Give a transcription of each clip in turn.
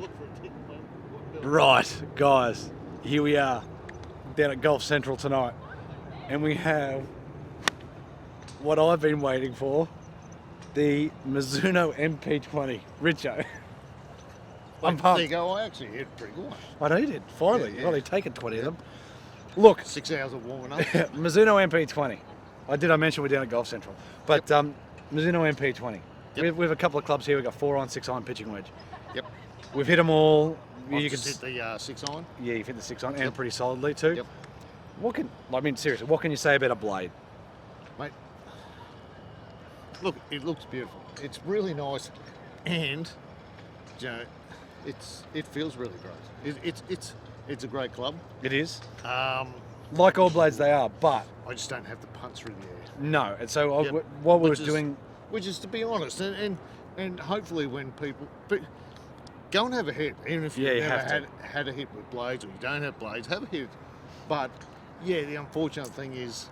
look for a ticket. Right, guys, here we are down at Golf Central tonight, and we have what I've been waiting for, the Mizuno Mp20. Richo. I'm pumped. There you go, I actually hit pretty good. I know you did, finally. Yeah, You've only taken 20 of them. Look. 6 hours of warming up. Mizuno Mp20. I mention we're down at Golf Central, but Mizuno Mp20. Yep. We have a couple of clubs here. We've got 4-iron, 6-iron pitching wedge. Yep. We've hit them all. I've just hit the 6-iron. Yeah, you've hit the 6-iron and pretty solidly too. Yep. Seriously, what can you say about a blade? Mate, look, it looks beautiful. It's really nice, and you know, it feels really great. It's a great club. It is. Um, Like all blades, they are, but I just don't have the punch through the air. no. And so what we were doing, which is to be honest, and hopefully when people go and have a hit, even if you've never had a hit with blades or you don't have blades, have a hit. But yeah, the unfortunate thing is,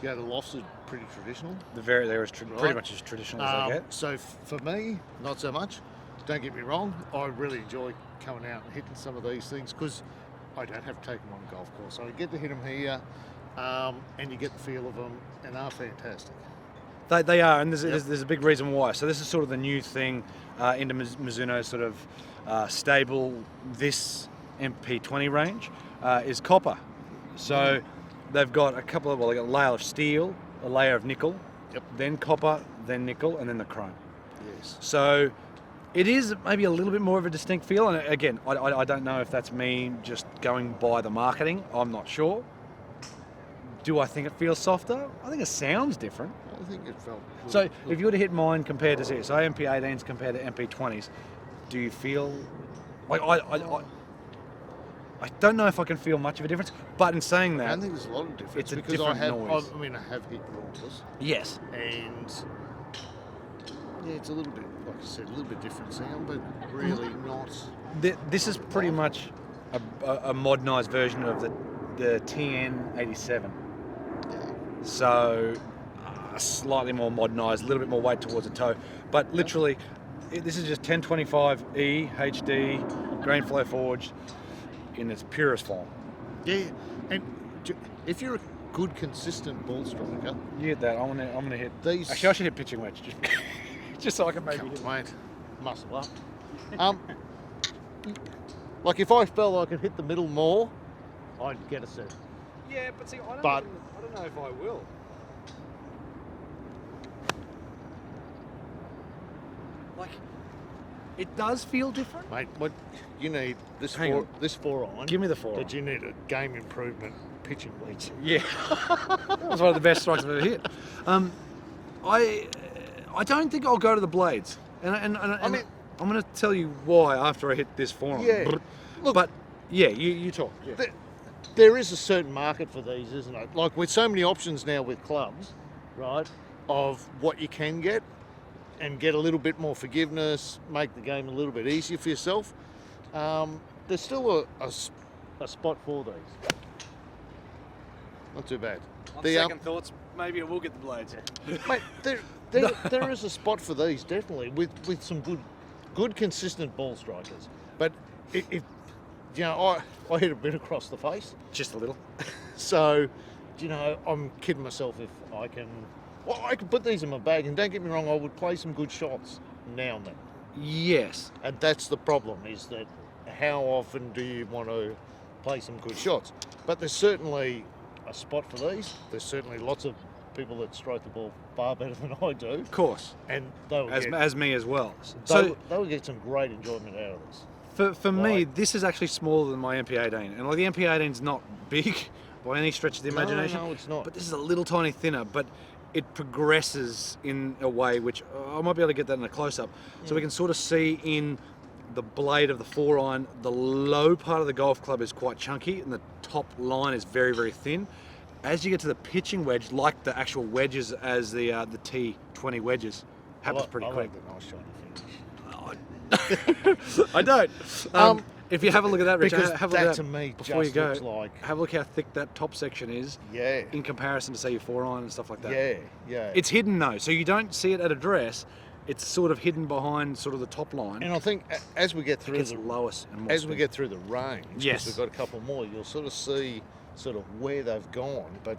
the lofts are pretty traditional. they're pretty much as traditional as they get. So for me, not so much. Don't get me wrong, I really enjoy coming out and hitting some of these things because I don't have to take them on a golf course. So I get to hit them here, and you get the feel of them, and they're fantastic. They are, and there's a big reason why. So this is sort of the new thing into Mizuno's sort of stable. This Mp20 range is copper. So they've got they got a layer of steel, a layer of nickel, then copper, then nickel, and then the chrome. Yes. So it is maybe a little bit more of a distinct feel. And again, I don't know if that's me just going by the marketing. I'm not sure. Do I think it feels softer? I think it sounds different. I think it felt... So if you were to hit mine compared to so MP18s compared to MP20s, do you feel... I don't know if I can feel much of a difference, but in saying that... I don't think there's a lot of difference. It's a because different noise. I have hit yours. Yes. And yeah, it's a little bit, like I said, a little bit different sound, but really not... This is pretty much a modernised version of the TN87. Yeah. So slightly more modernised, a little bit more weight towards the toe. But literally, this is just 1025E HD, grain flow forged in its purest form. Yeah, and if you're a good, consistent ball striker... You hit that. I'm gonna hit... These... Actually, I should hit pitching wedge, just so I can maybe hit. Mate, muscle up. Like if I felt I could hit the middle more, I'd get a set. Yeah, but see, I don't know if I will. Like, it does feel different. Mate, what you need, this 4-iron. Give me the 4-iron. That you need a game improvement pitching wedge. Yeah. That was one of the best strikes I've ever hit. I don't think I'll go to the blades. And I mean, I'm going to tell you why after I hit this 4-iron. Yeah. Look, but, yeah, you talk. Yeah. There is a certain market for these, isn't it? Like with so many options now with clubs, right, of what you can get and get a little bit more forgiveness, make the game a little bit easier for yourself. There's still a spot for these. Not too bad. On second thoughts, maybe I will get the blades. Mate, there is a spot for these, definitely, with some good consistent ball strikers. But if you know, I hit a bit across the face. Just a little. So, you know, I'm kidding myself if I can... Well, I could put these in my bag, and don't get me wrong, I would play some good shots now and then. Yes. And that's the problem, is that how often do you want to play some good shots? But there's certainly a spot for these. There's certainly lots of people that strike the ball far better than I do. Of course. And they'll as me as well. They'll get some great enjoyment out of this. For me, this is actually smaller than my MP18. And like the MP18's not big by any stretch of the imagination. No, it's not. But this is a little tiny thinner, but it progresses in a way which I might be able to get that in a close-up. So we can sort of see in the blade of the 4-iron, the low part of the golf club is quite chunky and the top line is very, very thin. As you get to the pitching wedge, like the actual wedges as the T20 wedges, happens pretty quick. I like the nice shiny finish. I don't. If you have a look at that, Richard, because have a look at that to me before you go. looks like... Have a look how thick that top section is. Yeah. In comparison to say your 4-iron and stuff like that. Yeah. It's hidden though, so you don't see it at address. it's sort of hidden behind sort of the top line. And I think as we get It through gets the lowest and more as we spin. get through the range, 'cause Yes. we've got a couple more, you'll sort of see sort of where they've gone. But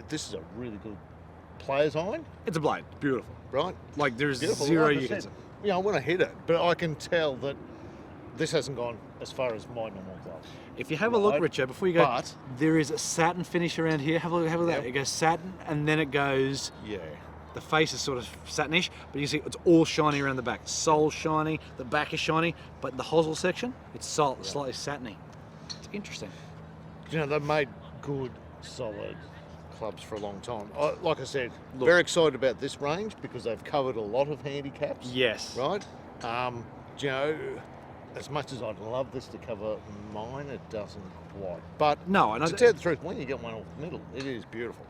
this is a really good player's iron, It's a blade. Beautiful. right? Like there's Beautiful. zero Like I you can said, say. I want to hit it, but I can tell that this hasn't gone as far as my normal glove. If you have a look, Right. Richard, before you go, But- there is a satin finish around here. Have a look at that. Yep. It goes satin, and then it goes. Yeah. The face is sort of satinish, but you see it's all shiny around the back. Sole's shiny, the back is shiny, but the hosel section, it's slightly satiny. It's interesting. They've made good, solid clubs for a long time. Like I said, Look. very excited about this range because they've covered a lot of handicaps. Yes. Right? As much as I'd love this to cover mine, it doesn't quite. But No, and to tell you the truth, when you get one off the middle, it is beautiful.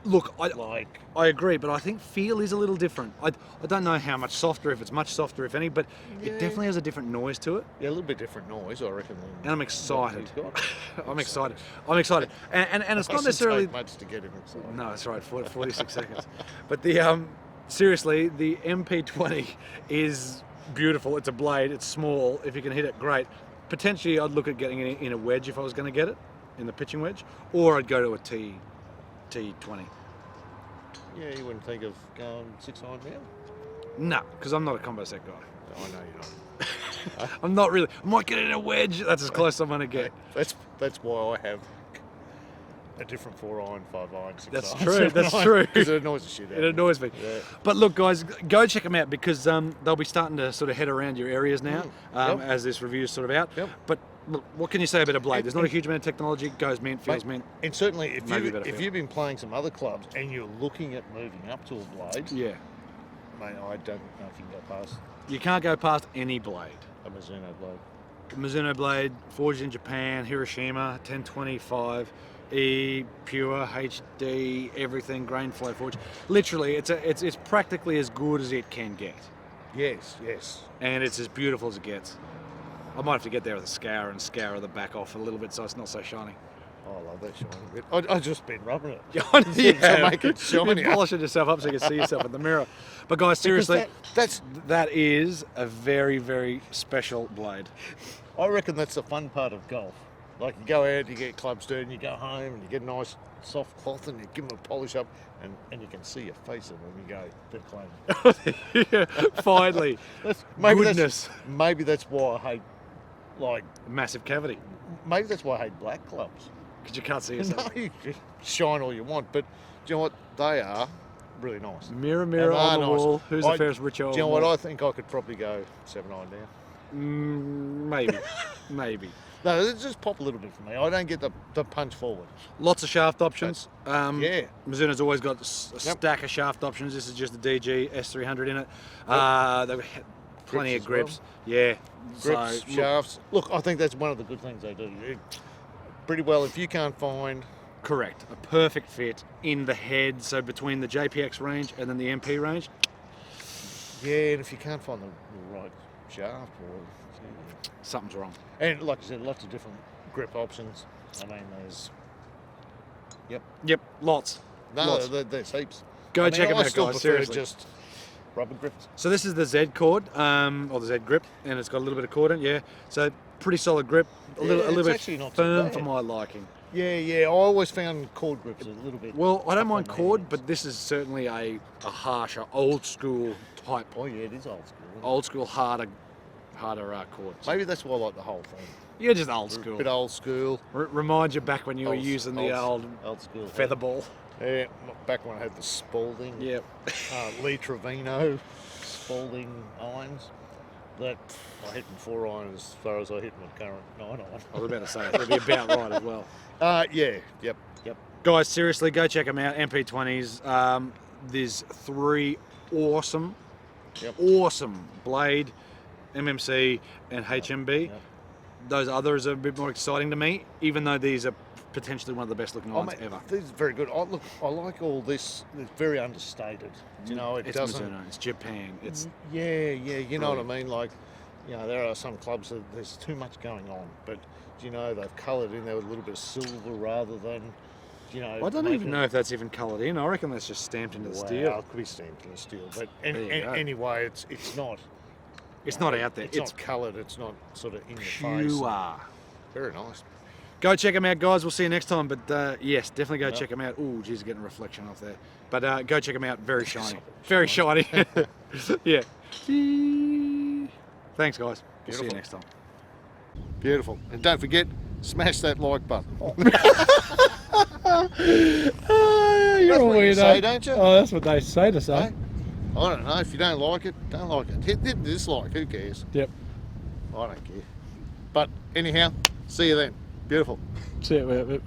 Look, Like, I agree, but I think feel is a little different. I don't know how much softer, if it's much softer, if any, but Yeah. it definitely has a different noise to it. yeah, a little bit different noise, I reckon. And I'm excited. What he's got. I'm excited. I'm excited. And it's Doesn't not necessarily. take much to get him excited. No, that's right. 46 seconds. But the seriously, the MP20 is beautiful. It's a blade. It's small. If you can hit it, great. Potentially, I'd look at getting it in a wedge if I was going to get it, in the pitching wedge, or I'd go to a T20. Yeah, you wouldn't think of going 6-iron now? No, because I'm not a combo set guy. I know you're not. I'm not really. I might get it in a wedge. That's as close as I'm going to get. That's why I have a different 4-iron, 5-iron, 6-iron. That's true, that's true. Because it annoys the shit out of It me. annoys me. Yeah. But look, guys, go check them out because they'll be starting to sort of head around your areas now Yep. as this review is sort of out. Yep. But look, what can you say about a blade? And- There's not a huge amount of technology. It goes mint, feels mint. And certainly, if, Maybe a better if feel. you've been playing some other clubs and you're looking at moving up to a blade, Yeah. mate, I don't know if you can go past You can't go past any blade. a Mizuno blade. Mizuno blade, forged in Japan, Hiroshima, 1025, E, pure, HD, everything, grain flow forged. Literally, it's practically as good as it can get. Yes, yes. And it's as beautiful as it gets. I might have to get there with a scour and scour the back off a little bit so it's not so shiny. Oh, I love that shiny bit. I've just been rubbing it. To make it shiny. You're polishing yourself up so you can see yourself in the mirror. But guys, seriously, that is a very, very special blade. I reckon that's the fun part of golf. Like you go out, you get clubs dirty, and you go home and you get a nice soft cloth and you give them a polish up and you can see your face and then you go, they're clean. Yeah, finally. Goodness. Maybe that's why I hate, like, Massive cavity. maybe that's why I hate black clubs. Because you can't see No, yourself. you just shine all you want, but do you know what? They are really nice. Mirror, mirror They on are the nice. wall. Who's the fairest RICHO? Do you know what? I think I could probably go 7-iron now. Maybe. Maybe. No, it just pop a little bit for me. I don't get the punch forward. Lots of shaft options. Yeah. Mizuno's always got a Yep. stack of shaft options. This is just the DG S300 in it. They've had plenty Grips of as grips. Yeah. Grips, So, look, shafts. Look, I think that's one of the good things they do. Pretty well, if you can't find... correct. A perfect fit in the head. So between the JPX range and then the MP range. Yeah, and if you can't find the right shaft or... Something's wrong. And like I said, lots of different grip options. I mean, there's... Yep. Lots. No, Lots. there's heaps. Go I mean, check them I out, still guys. prefer Seriously. just rubber grips. So this is the Z cord, or the Z grip, and it's got a little bit of cord in it, yeah. So pretty solid grip, a Yeah, little it's bit actually not too firm bad. for my liking. Yeah, I always found cord grips a little bit... Well, I don't tough mind on the cord, hands. but this is certainly a harsher, old school type, Oh yeah, it is old school. isn't it? old school harder chords. Maybe that's why I like the whole thing. You're just old A school. bit old school. Remind you back when you were using the old school feather ball. Yeah, back when I had the Spalding, Yep. Lee Trevino Spalding irons. That I hit in 4-iron as far as I hit my current 9-iron. I was about to say it'll be about right as well. Yeah, yep. Guys, seriously, go check them out. MP20s. There's 3 awesome blade, MMC, and HMB. Yep. Those others are a bit more exciting to me, even though these are potentially one of the best looking irons ever. This is very good. I like all this. It's very understated. You know, it It's doesn't. Mizuno, it's Japan, it's Yeah, you know what I mean. Like, you know, there are some clubs that there's too much going on, but you know they've coloured in there with a little bit of silver rather than you know. I don't even know if that's even coloured in. I reckon that's just stamped into the steel. It could be stamped in the steel, but There you go. anyway, it's not. It's not out there. It's not coloured. It's not sort of in your face. pure. Very nice. Go check them out, guys. We'll see you next time. But yes, definitely go check them out. Oh, geez, getting a reflection off there. But go check them out. Very shiny. Very shiny. Yeah. Thanks, guys. We'll see you next time. Beautiful. And don't forget, smash that like button. You're That's a what you weirdo. say, don't you? Oh, that's what they say to say. Hey? I don't know. If you don't like it, don't like it. Hit dislike. Who cares? Yep. I don't care. But anyhow, see you then. Beautiful. See you.